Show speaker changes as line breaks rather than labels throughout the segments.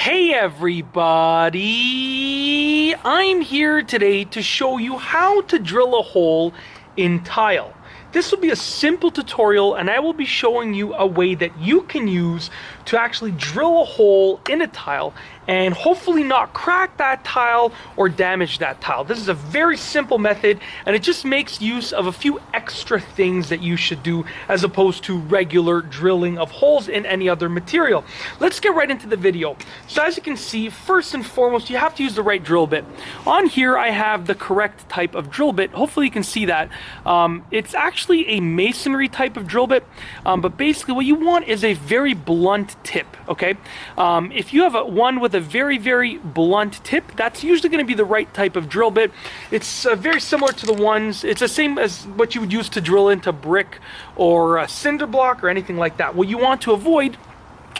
Hey everybody! I'm here today to show you how to drill a hole in tile. This will be a simple tutorial and I will be showing you a way that you can use to actually drill a hole in a tile and hopefully not crack that tile or damage that tile. This is a very simple method and it just makes use of a few extra things that you should do as opposed to regular drilling of holes in any other material. Let's get right into the video. So as you can see, first and foremost, you have to use the right drill bit. On here I have the correct type of drill bit. Hopefully you can see that. It's actually a masonry type of drill bit, but basically what you want is a very blunt tip, okay? If you have one with a very blunt tip, that's usually going to be the right type of drill bit. It's very similar to the ones, it's the same as what you would use to drill into brick or a cinder block or anything like that. What you want to avoid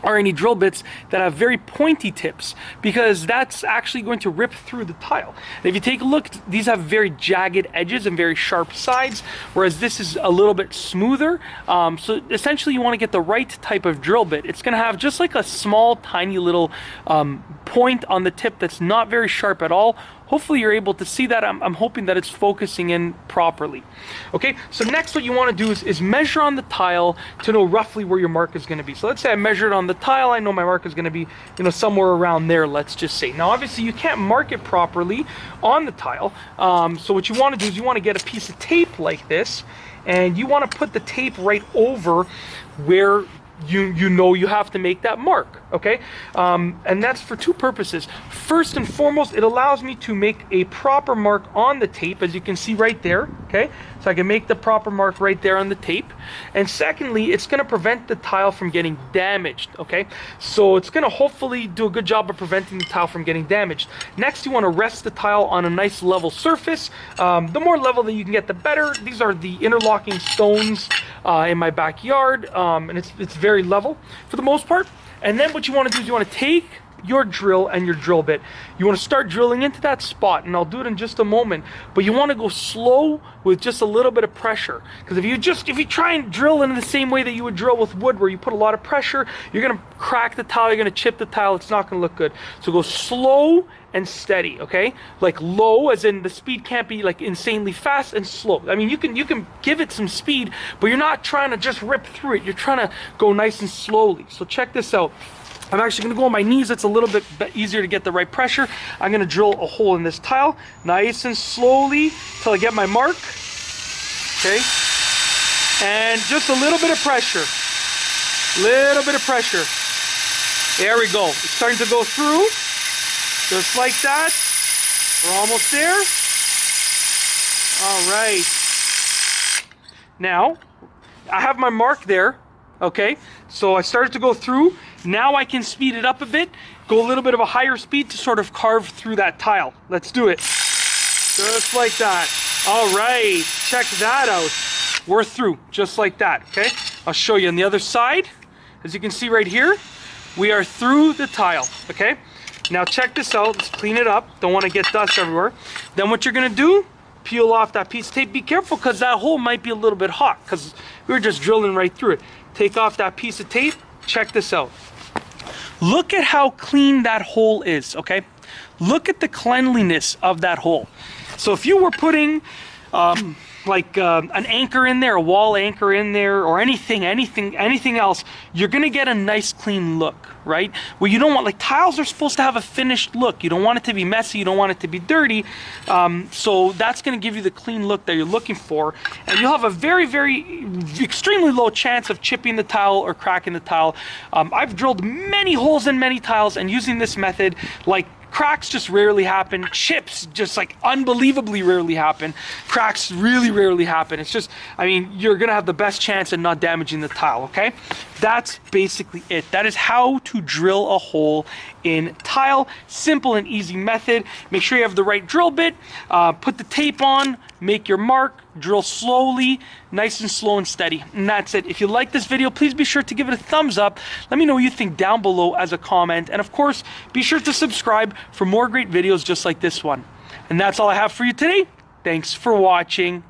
are any drill bits that have very pointy tips, because that's actually going to rip through the tile. And if you take a look, these have very jagged edges and very sharp sides, whereas this is a little bit smoother. So essentially you want to get the right type of drill bit. It's going to have just like a small tiny little point on the tip that's not very sharp at all. Hopefully you're able to see that. I'm hoping that it's focusing in properly. Okay, so next what you want to do is measure on the tile to know roughly where your mark is going to be. So let's say I measured on the tile, I know my mark is going to be, somewhere around there, let's just say. Now obviously you can't mark it properly on the tile, so what you want to do is you want to get a piece of tape like this, and you want to put the tape right over where you know you have to make that mark, okay? And that's for two purposes. First and foremost, it allows me to make a proper mark on the tape, as you can see right there, okay? So I can make the proper mark right there on the tape. And secondly, it's going to prevent the tile from getting damaged, okay? So it's going to hopefully do a good job of preventing the tile from getting damaged. Next, you want to rest the tile on a nice level surface. The more level that you can get, the better. These are the interlocking stones in my backyard, and it's very level for the most part. And then what you want to do is you want to take your drill and your drill bit. You want to start drilling into that spot, and I'll do it in just a moment, but you want to go slow with just a little bit of pressure, because if you try and drill in the same way that you would drill with wood, where you put a lot of pressure, you're going to crack the tile, you're going to chip the tile, it's not going to look good. So go slow and steady, okay? Like low, as in the speed can't be like insanely fast, and slow. I mean, you can give it some speed, but you're not trying to just rip through it. You're trying to go nice and slowly. So check this out. I'm actually going to go on my knees. It's a little bit easier to get the right pressure. I'm going to drill a hole in this tile nice and slowly till I get my mark, okay? And just a little bit of pressure. Little bit of pressure. There we go. It's starting to go through. Just like that. We're almost there. All right. Now, I have my mark there, okay? So I started to go through. Now I can speed it up a bit, go a little bit of a higher speed to sort of carve through that tile. Let's do it. Just like that. All right, check that out. We're through, just like that, okay? I'll show you on the other side. As you can see right here, we are through the tile, okay? Now check this out, let's clean it up. Don't want to get dust everywhere. Then what you're gonna do, peel off that piece of tape. Be careful, because that hole might be a little bit hot, because we were just drilling right through it. Take off that piece of tape. Check this out. Look at how clean that hole is, okay? Look at the cleanliness of that hole. So if you were putting an anchor in there, a wall anchor in there, or anything else, you're gonna get a nice clean look, right? Well, you don't want, like, tiles are supposed to have a finished look. You don't want it to be messy, you don't want it to be dirty. So that's gonna give you the clean look that you're looking for, and you'll have a very extremely low chance of chipping the tile or cracking the tile. I've drilled many holes in many tiles, and using this method, like, cracks just rarely happen. Chips just like unbelievably rarely happen. Cracks really rarely happen. It's just, I mean, you're gonna have the best chance at not damaging the tile, okay? That's basically it. That is how to drill a hole in tile. Simple and easy method. Make sure you have the right drill bit. Put the tape on, make your mark, drill slowly, nice and slow and steady. And that's it. If you like this video, please be sure to give it a thumbs up. Let me know what you think down below as a comment. And of course, be sure to subscribe for more great videos just like this one. And that's all I have for you today. Thanks for watching.